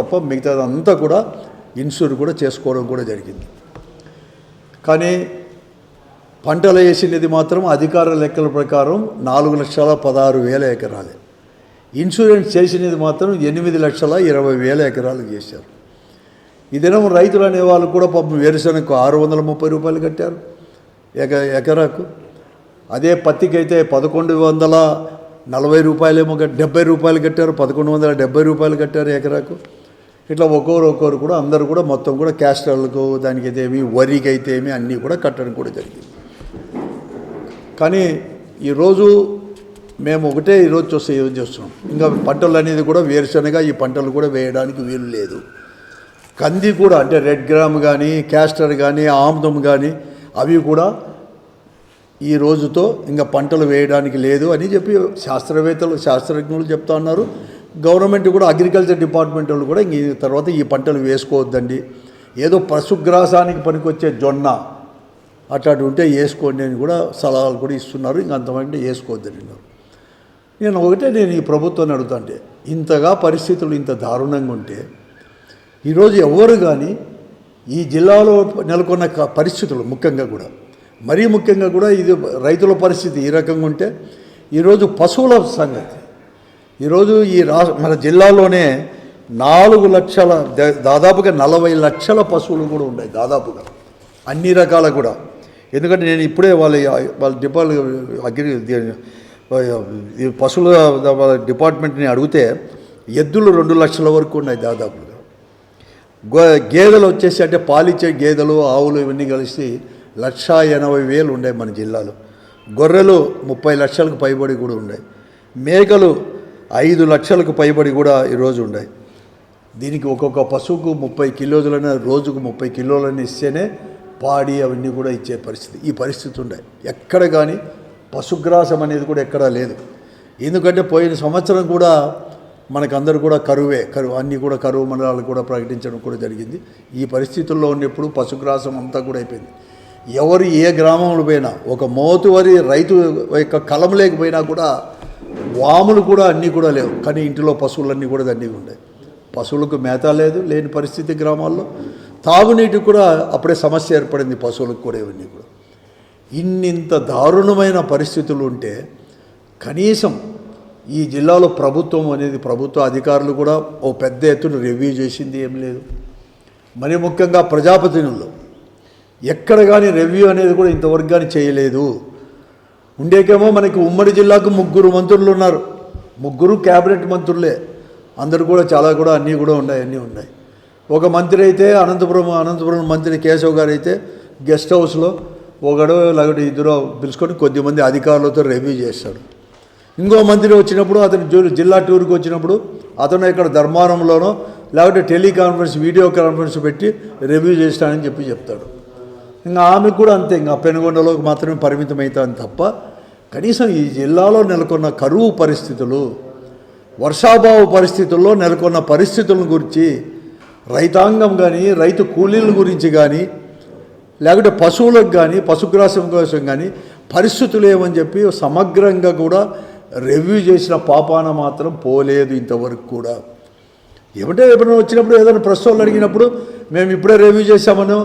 తప్ప మిగతాదంతా కూడా ఇన్సూర్ కూడా చేసుకోవడం కూడా జరిగింది. కానీ పంటలు వేసినది మాత్రం అధికార లెక్కల ప్రకారం 4,16,000 ఎకరాలే. ఇన్సూరెన్స్ చేసినది మాత్రం 8,20,000 ఎకరాలు చేశారు. ఈ దినం రైతులు అనే వాళ్ళు కూడా పాపం వేరుశనగకు 630 రూపాయలు కట్టారు ఎకరాకు. అదే పత్తికి అయితే 1,140 రూపాయలేమో 70 రూపాయలు కట్టారు, 1,170 రూపాయలు కట్టారు ఎకరాకు. ఇట్లా ఒక్కొక్కరు కూడా అందరూ కూడా మొత్తం కూడా క్యాస్టర్లకు దానికైతే ఏమి వరికి అయితే ఏమి అన్నీ కూడా కట్టడం కూడా జరిగింది. కానీ ఈరోజు మేము ఒకటే ఈరోజు చేస్తున్నాం, ఇంకా పంటలు అనేది కూడా వేరుశనగ ఈ పంటలు కూడా వేయడానికి వీలు లేదు. కంది కూడా అంటే రెడ్ గ్రామ్ కానీ క్యాస్టర్ కానీ ఆముదం కానీ అవి కూడా ఈ రోజుతో ఇంకా పంటలు వేయడానికి లేదు అని చెప్పి శాస్త్రజ్ఞులు చెప్తా ఉన్నారు. గవర్నమెంట్ కూడా అగ్రికల్చర్ డిపార్ట్మెంట్ వాళ్ళు కూడా ఇంక తర్వాత ఈ పంటలు వేసుకోవద్దండి, ఏదో పశుగ్రాసానికి పనికొచ్చే జొన్న అట్లాంటి ఉంటే వేసుకోండి అని కూడా సలహాలు కూడా ఇస్తున్నారు. ఇంక అంతమంది వేసుకోవద్దని నేను ఈ ప్రభుత్వాన్ని అడుగుతాంటే, ఇంతగా పరిస్థితులు ఇంత దారుణంగా ఉంటే ఈరోజు ఎవరు కానీ ఈ జిల్లాలో నెలకొన్న పరిస్థితులు మరీ ముఖ్యంగా కూడా ఇది రైతుల పరిస్థితి ఈ రకంగా ఉంటే ఈరోజు పశువుల సంగతి. ఈరోజు మన జిల్లాలోనే 4 లక్షల దాదాపుగా 40 లక్షల పశువులు కూడా ఉన్నాయి దాదాపుగా అన్ని రకాల కూడా. ఎందుకంటే నేను ఇప్పుడే వాళ్ళ పశువుల డిపార్ట్మెంట్ని అడిగితే ఎద్దులు 2 లక్షల వరకు ఉన్నాయి దాదాపుగా. గేదెలు వచ్చేసి అంటే పాలిచ్చే గేదెలు ఆవులు ఇవన్నీ కలిసి 1,80,000 ఉన్నాయి మన జిల్లాలో. గొర్రెలు 30 లక్షలకు పైబడి కూడా ఉన్నాయి. మేకలు 5 లక్షలకు పైబడి కూడా ఈరోజు ఉన్నాయి. దీనికి ఒక్కొక్క పశువుకు 30 కిలోలైనా రోజుకు 30 కిలోలని ఇస్తేనే పాడి అవన్నీ కూడా ఇచ్చే పరిస్థితి. ఈ పరిస్థితి ఉన్నాయి. ఎక్కడ కానీ పశుగ్రాసం అనేది కూడా ఎక్కడా లేదు. ఎందుకంటే పోయిన సంవత్సరం కూడా మనకందరూ కూడా కరువు అన్నీ కూడా కరువు మండలాలు కూడా ప్రకటించడం కూడా జరిగింది. ఈ పరిస్థితుల్లో ఉన్నప్పుడు పశుగ్రాసం అంతా కూడా అయిపోయింది. ఎవరు ఏ గ్రామంలో పోయినా ఒక మోతువరి రైతు యొక్క కలం లేకపోయినా కూడా వాములు కూడా అన్నీ కూడా లేవు. కానీ ఇంటిలో పశువులన్నీ కూడా అన్నీ ఉన్నాయి. పశువులకు మేత లేని పరిస్థితి గ్రామాల్లో. తాగునీటికి కూడా అప్పుడే సమస్య ఏర్పడింది పశువులకు కూడా. ఇవన్నీ కూడా ఇంత దారుణమైన పరిస్థితులు ఉంటే కనీసం ఈ జిల్లాలో ప్రభుత్వ అధికారులు కూడా ఓ పెద్ద ఎత్తున రివ్యూ చేసింది ఏం లేదు. మరి ముఖ్యంగా ప్రజాప్రతినిధులు ఎక్కడ కానీ రివ్యూ అనేది కూడా ఇంతవరకు కానీ చేయలేదు. ఉండేకేమో మనకి ఉమ్మడి జిల్లాకు 3 మంత్రులు ఉన్నారు, 3 క్యాబినెట్ మంత్రులే. అందరూ కూడా చాలా కూడా అన్నీ ఉన్నాయి. ఒక మంత్రి అయితే అనంతపురం మంత్రి కేశవ్ గారు అయితే గెస్ట్ హౌస్లో లేకపోతే 2 పిలుచుకొని కొద్దిమంది అధికారులతో రివ్యూ చేస్తాడు. ఇంకో మంత్రి వచ్చినప్పుడు అతను జిల్లా టూర్కి వచ్చినప్పుడు అతను ఇక్కడ ధర్మారంలోనో లేకపోతే వీడియో కాన్ఫరెన్స్ పెట్టి రివ్యూ చేస్తానని చెప్తాడు. ఇంకా ఆమెకు కూడా అంతే, ఇంకా పెనుగొండలో మాత్రమే పరిమితం అవుతాను తప్ప కనీసం ఈ జిల్లాలో నెలకొన్న కరువు పరిస్థితులు, వర్షాభావ పరిస్థితుల్లో నెలకొన్న పరిస్థితుల గురించి రైతాంగం కానీ రైతు కూలీల గురించి కానీ లేకపోతే పశువులకు కానీ పశుగ్రాసం కోసం కానీ పరిస్థితులు ఏమని చెప్పి సమగ్రంగా కూడా రివ్యూ చేసిన పాపాన మాత్రం పోలేదు ఇంతవరకు కూడా. ఎప్పుడైనా వచ్చినప్పుడు ఏదైనా ప్రశ్నలు అడిగినప్పుడు మేము ఇప్పుడే రివ్యూ చేశామనో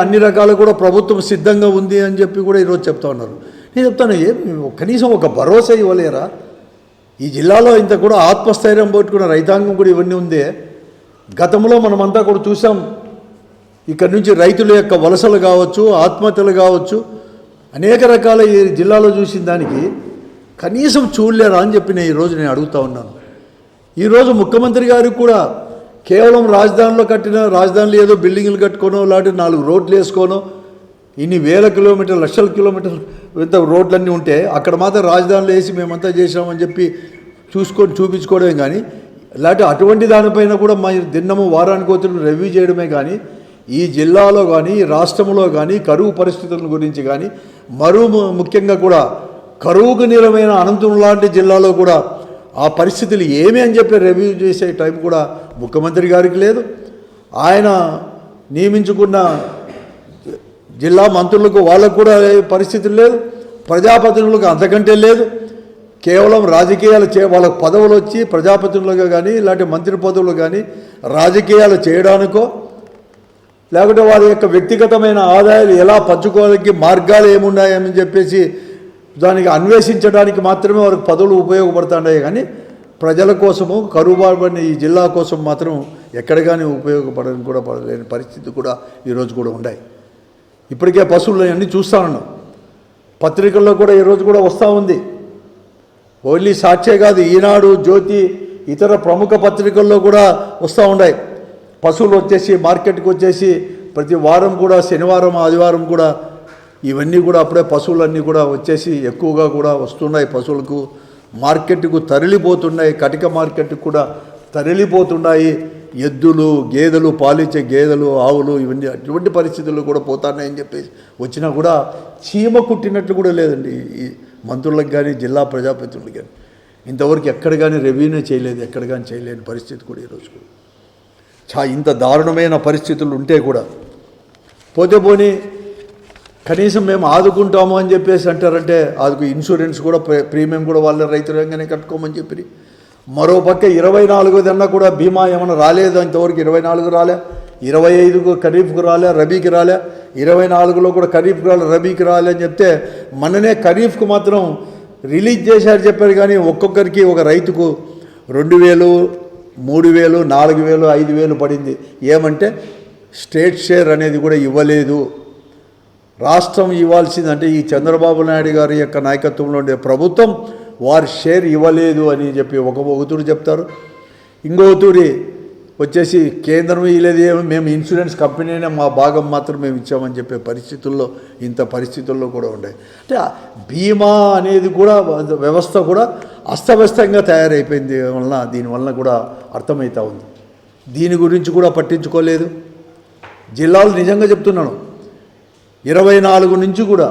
అన్ని రకాలు కూడా ప్రభుత్వం సిద్ధంగా ఉంది అని చెప్పి కూడా ఈరోజు చెప్తా ఉన్నారు. నేను చెప్తాను, కనీసం ఒక భరోసా ఇవ్వలేరా? ఈ జిల్లాలో ఇంత కూడా ఆత్మస్థైర్యం పట్టుకున్న రైతాంగం కూడా ఇవన్నీ ఉందే. గతంలో మనమంతా కూడా చూసాం, ఇక్కడ నుంచి రైతుల యొక్క వలసలు కావచ్చు, ఆత్మహత్యలు కావచ్చు, అనేక రకాల ఈ జిల్లాలో చూసిన దానికి కనీసం చూడలేరా అని చెప్పి ఈరోజు నేను అడుగుతూ ఉన్నాను. ఈరోజు ముఖ్యమంత్రి గారికి కూడా కేవలం రాజధానిలో ఏదో బిల్డింగ్లు కట్టుకోనో లేకపోతే 4 రోడ్లు వేసుకోనో ఇన్ని వేల కిలోమీటర్లు లక్షల కిలోమీటర్లు ఇంత రోడ్లన్నీ ఉంటే అక్కడ మాత్రం రాజధానిలో వేసి మేమంతా చేసామని చెప్పి చూపించుకోవడమే కానీ లేకపోతే అటువంటి దానిపైన కూడా మా దిన్నము వారానికి వచ్చి రివ్యూ చేయడమే కానీ ఈ జిల్లాలో కానీ ఈ రాష్ట్రంలో కానీ కరువు పరిస్థితుల గురించి కానీ ముఖ్యంగా కూడా కరువుకు నిలమైన అనంతపురం లాంటి జిల్లాలో కూడా ఆ పరిస్థితులు ఏమి అని చెప్పి రివ్యూ చేసే టైం కూడా ముఖ్యమంత్రి గారికి లేదు. ఆయన నియమించుకున్న జిల్లా మంత్రులకు వాళ్ళకు కూడా పరిస్థితులు లేదు, ప్రజాప్రతినిధులకు అంతకంటే లేదు. కేవలం రాజకీయాలు వాళ్ళకు పదవులు వచ్చి ప్రజాప్రతినిధులుగా కానీ ఇలాంటి మంత్రి పదవులు కానీ రాజకీయాలు చేయడానికో లేకుంటే వారి యొక్క వ్యక్తిగతమైన ఆదాయాలు ఎలా పంచుకోవడానికి మార్గాలు ఏమున్నాయని చెప్పేసి దానికి అన్వేషించడానికి మాత్రమే వారికి పదవులు ఉపయోగపడుతున్నాయి. కానీ ప్రజల కోసము కరువుబారిన ఈ జిల్లా కోసం మాత్రం ఎక్కడ కానీ ఉపయోగపడని కూడా పడలేని పరిస్థితి కూడా ఈరోజు కూడా ఉన్నాయి. ఇప్పటికే పశువులు అన్నీ చూస్తూ ఉన్నాం. పత్రికల్లో కూడా ఈరోజు కూడా వస్తూ ఉంది. ఓన్లీ సాక్షే కాదు, ఈనాడు, జ్యోతి, ఇతర ప్రముఖ పత్రికల్లో కూడా వస్తూ ఉన్నాయి. పశువులు వచ్చేసి మార్కెట్కి వచ్చేసి ప్రతి వారం కూడా శనివారం ఆదివారం కూడా ఇవన్నీ కూడా అప్పుడే పశువులన్నీ కూడా వచ్చేసి ఎక్కువగా కూడా వస్తున్నాయి. పశువులకు మార్కెట్కు తరలిపోతున్నాయి. కటిక మార్కెట్కు కూడా తరలిపోతున్నాయి. ఎద్దులు, గేదెలు, పాలిచ్చే గేదెలు, ఆవులు ఇవన్నీ అటువంటి పరిస్థితుల్లో కూడా పోతున్నాయని చెప్పేసి వచ్చినా కూడా చీమ కుట్టినట్లు కూడా లేదండి ఈ మంత్రులకు కానీ జిల్లా ప్రజాప్రతినిధులకు కానీ. ఇంతవరకు ఎక్కడ కానీ రెవెన్యూ చేయలేదు, ఎక్కడ కానీ చేయలేని పరిస్థితి కూడా ఈరోజు కూడా ఇంత దారుణమైన పరిస్థితులు ఉంటే కూడా పోనీ కనీసం మేము ఆదుకుంటాము అని చెప్పేసి అంటారంటే ఆదుకు ఇన్సూరెన్స్ కూడా ప్రీమియం కూడా వాళ్ళ రైతులంగానే కట్టుకోమని చెప్పి మరోపక్క 24 కూడా బీమా ఏమైనా రాలేదు. ఇంతవరకు 24 రాలే, 25 ఖరీఫ్కు రాలే, రబీకి రాలే, 24లో కూడా ఖరీఫ్కి రాలే, రబీకి రాలే అని చెప్తే మొన్ననే ఖరీఫ్కు మాత్రం రిలీజ్ చేశారు చెప్పారు. కానీ ఒక్కొక్కరికి ఒక రైతుకు 2000, 3000, 4000, 5000 పడింది. ఏమంటే స్టేట్ షేర్ అనేది కూడా ఇవ్వలేదు. రాష్ట్రం ఇవ్వాల్సిందంటే ఈ చంద్రబాబు నాయుడు గారి యొక్క నాయకత్వంలో ఉండే ప్రభుత్వం వారి షేర్ ఇవ్వలేదు అని చెప్పి ఒక తూరి చెప్తారు. ఇంకో తూరి వచ్చేసి కేంద్రం ఇవ్వలేదు, మేము ఇన్సూరెన్స్ కంపెనీనే మా భాగం మాత్రం మేము ఇచ్చామని చెప్పే పరిస్థితుల్లో ఇంత పరిస్థితుల్లో కూడా ఉన్నాయి. అంటే బీమా అనేది కూడా వ్యవస్థ కూడా అస్తవ్యస్తంగా తయారైపోయింది వలన దీనివల్ల కూడా అర్థమవుతూ ఉంది. దీని గురించి కూడా పట్టించుకోలేదు జిల్లాలు. నిజంగా చెప్తున్నాను, 24 నుంచి కూడా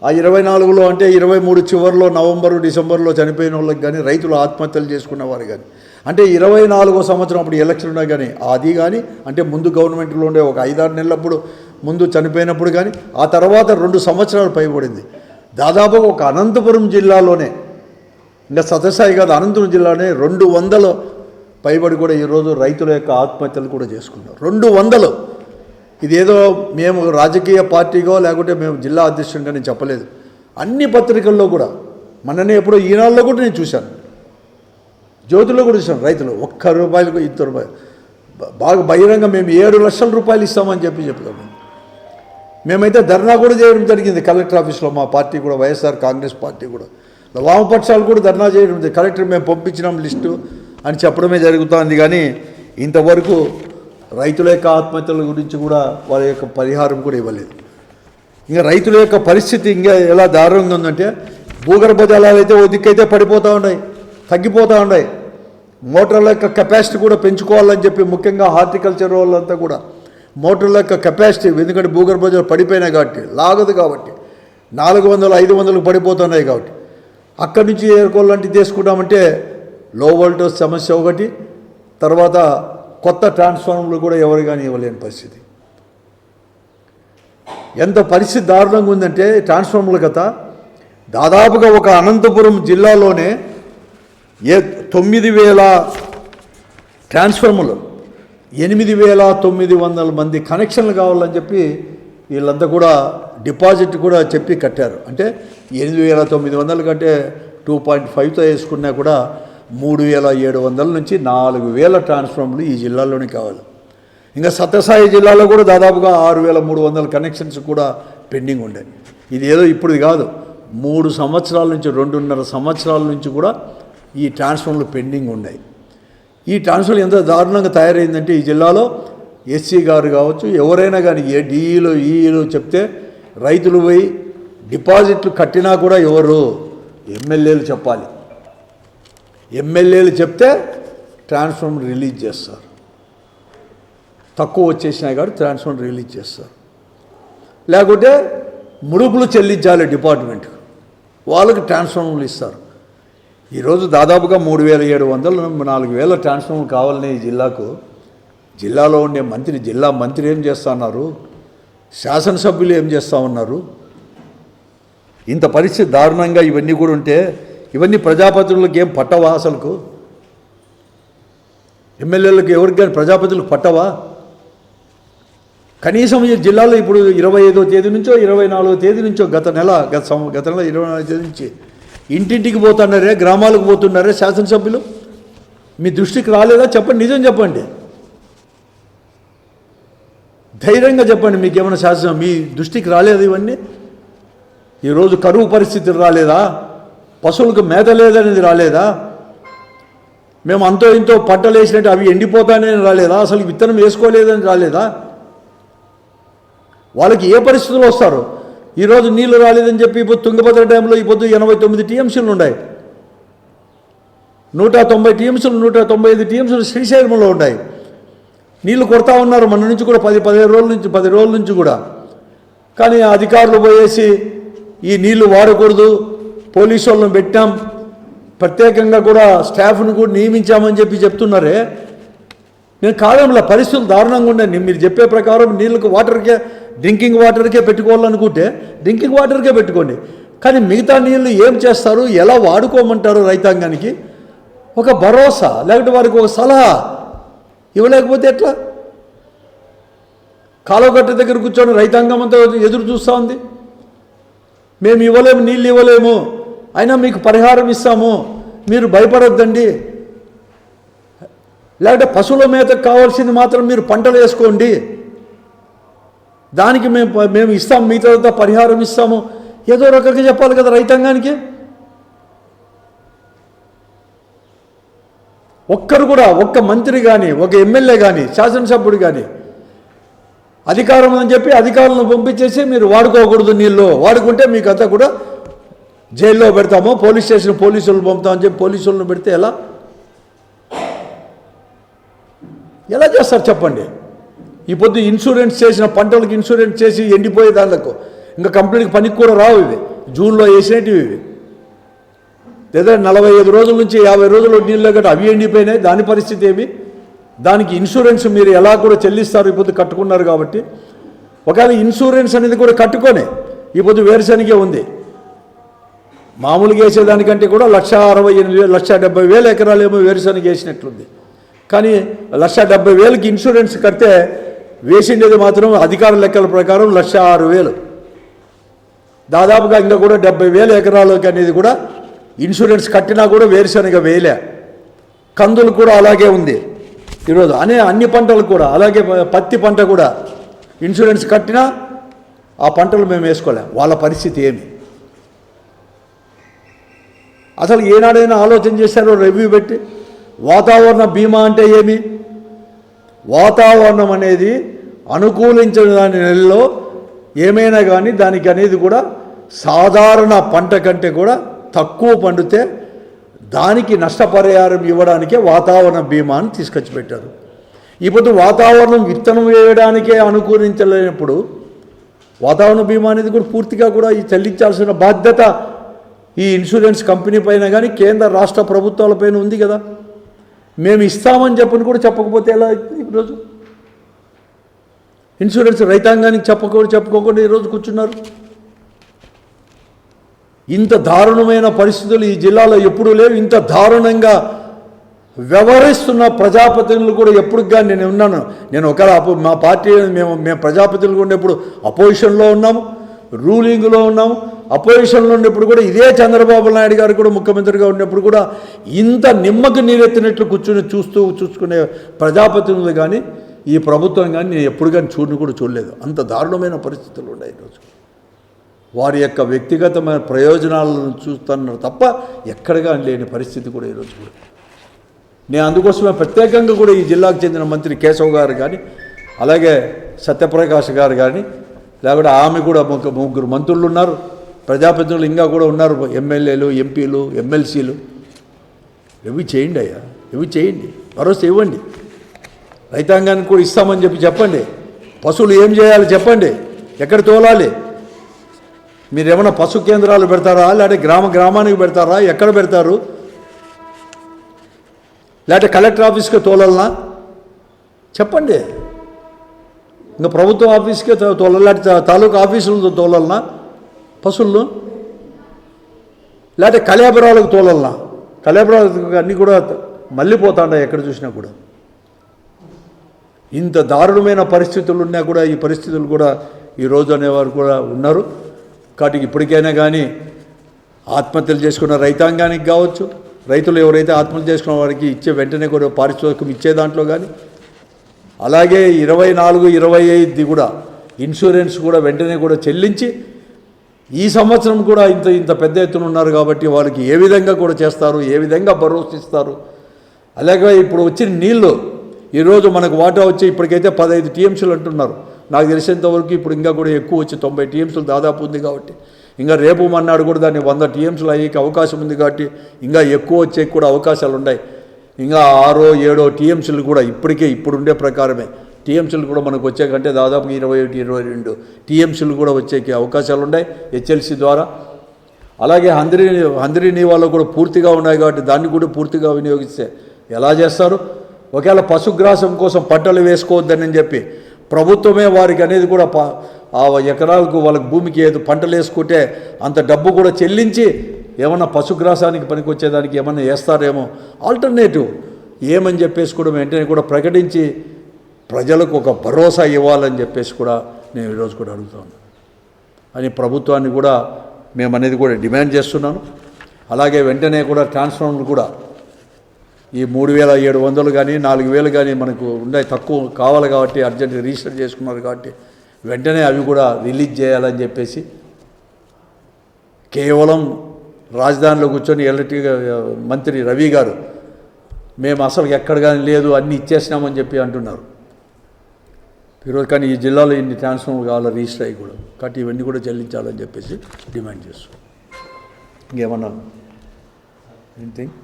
ఆ 24లో అంటే 23 చివరిలో నవంబరు డిసెంబర్లో చనిపోయిన వాళ్ళకి కానీ రైతులు ఆత్మహత్యలు చేసుకున్నవారు కానీ అంటే 24వ సంవత్సరం అప్పుడు ఎలక్షన్ ఉన్నా కానీ అది కానీ అంటే ముందు గవర్నమెంట్లో ఉండే ఒక 5-6 నెలలప్పుడు ముందు చనిపోయినప్పుడు కానీ ఆ తర్వాత 2 సంవత్సరాలు పైబడింది. దాదాపు ఒక అనంతపురం జిల్లాలోనే ఇంకా సత్యసాయి కాదు అనంతపురం జిల్లాలోనే 200 పైబడి కూడా ఈరోజు రైతుల యొక్క ఆత్మహత్యలు కూడా చేసుకున్నారు. 200. ఇదేదో మేము రాజకీయ పార్టీగో లేకుంటే మేము జిల్లా అధ్యక్షుడిగా నేను చెప్పలేదు. అన్ని పత్రికల్లో కూడా మొన్ననే ఎప్పుడో ఈనాడులో కూడా నేను చూశాను, జ్యోతిలో కూడా చూశాను. రైతులు ₹1 ₹2 బాగా బహిరంగ మేము 7 లక్షల రూపాయలు ఇస్తామని చెప్తాము. మేమైతే ధర్నా కూడా చేయడం జరిగింది కలెక్టర్ ఆఫీస్లో. మా పార్టీ కూడా వైఎస్ఆర్ కాంగ్రెస్ పార్టీ కూడా వామపక్షాలు కూడా ధర్నా చేయడం జరిగింది. కలెక్టర్ మేము పంపించినాం లిస్టు అని చెప్పడమే జరుగుతుంది. కానీ ఇంతవరకు రైతుల యొక్క ఆత్మహత్యల గురించి కూడా వారి యొక్క పరిహారం కూడా ఇవ్వలేదు. ఇంకా రైతుల యొక్క పరిస్థితి ఇంకా ఎలా దారుణంగా ఉందంటే భూగర్భ జలాలు అయితే ఓ దిక్కైతే పడిపోతూ ఉన్నాయి, తగ్గిపోతూ ఉన్నాయి. మోటార్ల యొక్క కెపాసిటీ కూడా పెంచుకోవాలని చెప్పి ముఖ్యంగా హార్టికల్చర్ వాళ్ళంతా కూడా మోటార్ల యొక్క కెపాసిటీ, ఎందుకంటే భూగర్భ జలాలు పడిపోయినాయి కాబట్టి లాగదు కాబట్టి 400, 500 పడిపోతున్నాయి కాబట్టి అక్కడి నుంచి ఏరుకోవాలంటే తీసుకుంటామంటే లో వోల్టేజ్ సమస్య ఒకటి, తర్వాత కొత్త ట్రాన్స్ఫార్మర్లు కూడా ఎవరు కానీ ఇవ్వలేని పరిస్థితి. ఎంత పరిస్థితి దారుణంగా ఉందంటే ట్రాన్స్ఫార్మర్ల కథ దాదాపుగా ఒక అనంతపురం జిల్లాలోనే 9,000 ట్రాన్స్ఫార్మర్లు 8,900 మంది కనెక్షన్లు కావాలని చెప్పి వీళ్ళంతా కూడా డిపాజిట్ కూడా చెప్పి కట్టారు. అంటే 8,900 కంటే 2.5తో వేసుకున్నా కూడా 3,700 నుంచి 4,000 ట్రాన్స్ఫార్మర్లు ఈ జిల్లాలోనే కావాలి. ఇంకా సత్యసాయి జిల్లాలో కూడా దాదాపుగా 6,300 కనెక్షన్స్ కూడా పెండింగ్ ఉండే. ఇది ఏదో ఇప్పుడు కాదు, 3 సంవత్సరాల నుంచి 2.5 సంవత్సరాల నుంచి కూడా ఈ ట్రాన్స్ఫార్మర్లు పెండింగ్ ఉన్నాయి. ఈ ట్రాన్స్ఫార్మర్ ఎంత దారుణంగా తయారైందంటే ఈ జిల్లాలో ఎస్సీ గారు కావచ్చు ఎవరైనా కానీ ఏ డిఈలు ఈఈలు చెప్తే రైతులు పోయి డిపాజిట్లు కట్టినా కూడా ఎవరు ఎమ్మెల్యేలు చెప్పాలి. ఎమ్మెల్యేలు చెప్తే ట్రాన్స్ఫార్మర్ రిలీజ్ చేస్తారు. తక్కువ వచ్చేసినాయి కాబట్టి ట్రాన్స్ఫార్మర్ రిలీజ్ చేస్తారు. లేకుంటే ముడుపులు చెల్లించాలి డిపార్ట్మెంట్కి, వాళ్ళకి ట్రాన్స్ఫార్మర్లు ఇస్తారు. ఈరోజు దాదాపుగా 3,700, 4,000 ట్రాన్స్ఫార్మర్లు కావాలని ఈ జిల్లాకు. జిల్లాలో ఉండే జిల్లా మంత్రి ఏం చేస్తూ ఉన్నారు, శాసనసభ్యులు ఏం చేస్తూ ఉన్నారు? ఇంత పరిస్థితి దారుణంగా ఇవన్నీ కూడా ఉంటే ఇవన్నీ ప్రజాప్రతినిధులకు ఏం పట్టవా? అసలుకు ఎమ్మెల్యేలకు ఎవరికి కానీ ప్రజాప్రతినిధులకు పట్టవా? కనీసం ఈ జిల్లాలో ఇప్పుడు 25వ తేదీ నుంచో 24వ తేదీ నుంచో గత నెల 24వ తేదీ నుంచి ఇంటింటికి పోతున్నారే, గ్రామాలకు పోతున్నారే శాసనసభ్యులు. మీ దృష్టికి రాలేదా? చెప్పండి, నిజం చెప్పండి, ధైర్యంగా చెప్పండి. మీకు ఏమైనా శాసనం మీ దృష్టికి రాలేదు? ఇవన్నీ ఈరోజు కరువు పరిస్థితులు రాలేదా? పశువులకు మేత లేదనేది రాలేదా? మేము అంతో ఇంతో పంటలు వేసినట్టు అవి ఎండిపోతానని రాలేదా? అసలు విత్తనం వేసుకోలేదని రాలేదా? వాళ్ళకి ఏ పరిస్థితులు వస్తారు? ఈరోజు నీళ్లు రాలేదని చెప్పి ఇప్పుడు తుంగభద్ర డ్యాంలో ఇప్పుడు 89 టీఎంసీలు ఉన్నాయి, 190 టీఎంసీలు 195 టీఎంసీలు శ్రీశైలంలో ఉన్నాయి. నీళ్లు కొడతా ఉన్నారు మన నుంచి కూడా 10 రోజుల నుంచి కూడా. కానీ అధికారులు పోయేసి ఈ నీళ్లు వాడకూడదు, పోలీసు వాళ్ళని పెట్టాం, ప్రత్యేకంగా కూడా స్టాఫ్ను కూడా నియమించామని చెప్పి చెప్తున్నారే. నేను కాదంలో పరిస్థితులు దారుణంగా ఉన్నాయి. మీరు చెప్పే ప్రకారం నీళ్ళకు డ్రింకింగ్ వాటర్కే పెట్టుకోవాలనుకుంటే డ్రింకింగ్ వాటర్కే పెట్టుకోండి. కానీ మిగతా నీళ్ళు ఏం చేస్తారు, ఎలా వాడుకోమంటారు? రైతాంగానికి ఒక భరోసా లేకపోతే వారికి ఒక సలహా ఇవ్వలేకపోతే ఎట్లా? కాలువగట్ట దగ్గర కూర్చొని రైతాంగం అంతా ఎదురు చూస్తూ ఉంది. మేము ఇవ్వలేము, నీళ్ళు ఇవ్వలేము, అయినా మీకు పరిహారం ఇస్తాము, మీరు భయపడొద్దండి, లేకపోతే పశువుల మేతకు కావాల్సింది మాత్రం మీరు పంటలు వేసుకోండి, దానికి మేము ఇస్తాము, మిగతా పరిహారం ఇస్తాము, ఏదో రకంగా చెప్పాలి కదా రైతాంగానికి. ఒక్కరు కూడా, ఒక్క మంత్రి కానీ, ఒక ఎమ్మెల్యే కానీ, శాసనసభ్యుడు కానీ అధికారం అని చెప్పి అధికారులను పంపించేసి మీరు వాడుకోకూడదు, నీళ్ళు వాడుకుంటే మీకు అంతా కూడా జైల్లో పెడతాము, పోలీస్ స్టేషన్ పోలీసులు పంపుతామని చెప్పి పోలీసులను పెడితే ఎలా చేస్తారు చెప్పండి? ఈ పొద్దు ఇన్సూరెన్స్ చేసిన పంటలకు ఇన్సూరెన్స్ చేసి ఎండిపోయే దానిలకు ఇంకా కంప్లీట్గా పనికి కూడా రావు. ఇవి జూన్లో వేసినవి ఇవి, లేదా 45 రోజుల నుంచి 50 రోజులు నీళ్ళు గట్రా అవి ఎండిపోయినాయి. దాని పరిస్థితి ఏమి? దానికి ఇన్సూరెన్స్ మీరు ఎలా కూడా చెల్లిస్తారు? ఇప్పుడు కట్టుకున్నారు కాబట్టి ఒకవేళ ఇన్సూరెన్స్ అనేది కూడా కట్టుకొని ఇప్పుడు వేరుశనగే ఉంది, మామూలుగా వేసేదానికంటే కూడా 1,68,000 1,70,000 ఎకరాలు ఏమో వేరుశనగ వేసినట్లుంది. కానీ 1,70,000కి ఇన్సూరెన్స్ కడితే వేసిండేది మాత్రం అధికార లెక్కల ప్రకారం 1,06,000. దాదాపుగా ఇంకా కూడా 70,000 ఎకరాలకి అనేది కూడా ఇన్సూరెన్స్ కట్టినా కూడా వేరుశనగ వేయలే. కందులు కూడా అలాగే ఉంది ఈరోజు. అన్ని పంటలు కూడా అలాగే, పత్తి పంట కూడా ఇన్సూరెన్స్ కట్టినా ఆ పంటలు మేము వేసుకోలేం. వాళ్ళ పరిస్థితి ఏమి? అసలు ఏనాడైనా ఆలోచన చేశారో రివ్యూ పెట్టి? వాతావరణ బీమా అంటే ఏమి? వాతావరణం అనేది అనుకూలించిన దాని నెలలో ఏమైనా కానీ దానికి అనేది కూడా సాధారణ పంట కంటే కూడా తక్కువ పండితే దానికి నష్టపరిహారం ఇవ్వడానికే వాతావరణ బీమాని తీసుకొచ్చి పెట్టారు. ఇప్పుడు వాతావరణం విత్తనం వేయడానికే అనుకూలించలేనప్పుడు వాతావరణ బీమా అనేది కూడా పూర్తిగా కూడా ఈ చెల్లించాల్సిన బాధ్యత ఈ ఇన్సూరెన్స్ కంపెనీ పైన కానీ కేంద్ర రాష్ట్ర ప్రభుత్వాలపైన ఉంది కదా. మేము ఇస్తామని చెప్పని కూడా చెప్పకపోతే ఎలా? ఈరోజు ఇన్సూరెన్స్ రైతాంగానికి చెప్పుకోకుండా ఈరోజు కూర్చున్నారు. ఇంత దారుణమైన పరిస్థితులు ఈ జిల్లాలో ఎప్పుడూ లేవు. ఇంత దారుణంగా వ్యవహరిస్తున్న ప్రజాప్రతినిధులు కూడా ఎప్పుడు కానీ నేను ఉన్నాను. నేను ఒకవేళ మా పార్టీ మేము ప్రజాప్రతినిధులు ఉండేప్పుడు అపోజిషన్లో ఉన్నాము, రూలింగ్లో ఉన్నాము. అపోజిషన్లో ఉన్నప్పుడు కూడా ఇదే చంద్రబాబు నాయుడు గారు కూడా ముఖ్యమంత్రిగా ఉన్నప్పుడు కూడా ఇంత నిమ్మకు నీరెత్తినట్లు చూసుకునే ప్రజాప్రతినిధులు కానీ ఈ ప్రభుత్వం కానీ నేను ఎప్పుడు కానీ చూడలేదు. అంత దారుణమైన పరిస్థితులు ఉన్నాయి ఈరోజు. వారి యొక్క వ్యక్తిగతమైన ప్రయోజనాలను చూస్తున్నారు తప్ప ఎక్కడగా లేని పరిస్థితి కూడా ఈరోజు కూడా. నేను అందుకోసమే ప్రత్యేకంగా కూడా ఈ జిల్లాకు చెందిన మంత్రి కేశవ్ గారు కానీ, అలాగే సత్యప్రకాష్ గారు కానీ, లేకపోతే ఆమె కూడా ముగ్గురు మంత్రులు ఉన్నారు, ప్రజాప్రతినిధులు ఇంకా కూడా ఉన్నారు, ఎమ్మెల్యేలు, ఎంపీలు, ఎమ్మెల్సీలు. ఇవి చేయండి అయ్యా, ఇవి చేయండి, భరోసా ఇవ్వండి. రైతాంగానికి కూడా ఇస్తామని చెప్పండి. పశువులు ఏం చేయాలి చెప్పండి, ఎక్కడ తోలాలి? మీరు ఏమైనా పశు కేంద్రాలు పెడతారా, లేకపోతే గ్రామానికి పెడతారా, ఎక్కడ పెడతారు? లేకపోతే కలెక్టర్ ఆఫీస్కి తోలాలనా చెప్పండి. ఇంకా ప్రభుత్వ ఆఫీస్కే తోలాలి, తాలూకా ఆఫీసులతో తోలాలనా పశువులను? లేకపోతే కళాపురాలకు తోలన్నా, కళాపురాలకు అన్నీ కూడా మళ్ళీపోతాండా ఎక్కడ చూసినా కూడా. ఇంత దారుణమైన పరిస్థితులు ఉన్నా కూడా ఈ పరిస్థితులు కూడా ఈరోజు అనేవారు కూడా ఉన్నారు. కాబట్టి ఇప్పటికైనా కానీ ఆత్మహత్యలు చేసుకున్న రైతాంగానికి కావచ్చు, రైతులు ఎవరైతే ఆత్మహత్య చేసుకున్న వారికి ఇచ్చే వెంటనే కూడా పారితోషికం ఇచ్చే దాంట్లో కానీ, అలాగే 24, 25 కూడా ఇన్సూరెన్స్ కూడా వెంటనే కూడా చెల్లించి ఈ సంవత్సరం కూడా ఇంత పెద్ద ఎత్తున ఉన్నారు కాబట్టి వాళ్ళకి ఏ విధంగా కూడా చేస్తారు, ఏ విధంగా భరోసా ఇస్తారు. అలాగే ఇప్పుడు వచ్చిన నీళ్ళు ఈరోజు మనకు వాటా వచ్చి ఇప్పటికైతే 15 టీఎంసీలు అంటున్నారు. నాకు తెలిసినంతవరకు ఇప్పుడు ఇంకా కూడా ఎక్కువ వచ్చి 90 టీఎంసీలు దాదాపు ఉంది కాబట్టి, ఇంకా రేపు మన్నాడు కూడా దాన్ని 100 టీఎంసీలు అయ్యే అవకాశం ఉంది కాబట్టి ఇంకా ఎక్కువ వచ్చే కూడా అవకాశాలు ఉన్నాయి. ఇంకా 6, 7 టీఎంసీలు కూడా ఇప్పుడుండే ప్రకారమే టీఎంసీలు కూడా మనకు వచ్చే కంటే దాదాపు 21, 22 టీఎంసీలు కూడా వచ్చే అవకాశాలు ఉన్నాయి హెచ్ఎల్సీ ద్వారా. అలాగే హంద్రీ నీవాలో కూడా పూర్తిగా ఉన్నాయి కాబట్టి దాన్ని కూడా పూర్తిగా వినియోగిస్తే ఎలా చేస్తారు? ఒకవేళ పశుగ్రాసం కోసం పంటలు వేసుకోవద్దని చెప్పి ప్రభుత్వమే వారికి అనేది కూడా ఆ ఎకరాలకు వాళ్ళకి భూమికి ఏదో పంటలు వేసుకుంటే అంత డబ్బు కూడా చెల్లించి ఏమన్నా పశుగ్రాసానికి పనికి వచ్చేదానికి ఏమన్నా వేస్తారేమో ఆల్టర్నేటివ్ ఏమని చెప్పేసి కూడా వెంటనే కూడా ప్రకటించి ప్రజలకు ఒక భరోసా ఇవ్వాలని చెప్పేసి కూడా నేను ఈరోజు కూడా అడుగుతాను అని ప్రభుత్వాన్ని కూడా మేము అనేది కూడా డిమాండ్ చేస్తున్నాను. అలాగే వెంటనే కూడా ట్రాన్స్ఫార్మర్లు కూడా ఈ 3700 కానీ 4000 కానీ మనకు ఉన్నాయి, తక్కువ కావాలి కాబట్టి అర్జెంట్గా రిజిస్టర్ చేసుకున్నారు కాబట్టి వెంటనే అవి కూడా రిలీజ్ చేయాలని చెప్పేసి, కేవలం రాజధానిలో కూర్చొని ఎలక్ట్రిక్ మంత్రి రవి గారు మేము అసలు ఎక్కడ కానీ లేదు అన్నీ ఇచ్చేసినామని చెప్పి అంటున్నారు. ఈరోజు కానీ ఈ జిల్లాలో ఇన్ని ట్రాన్స్ఫార్మర్ కావాలో రిజిస్టర్ అయ్యి కూడా కాబట్టి ఇవన్నీ కూడా చెల్లించాలని చెప్పేసి డిమాండ్ చేస్తున్నాం. ఇంకేమన్నా ఎనీథింగ్?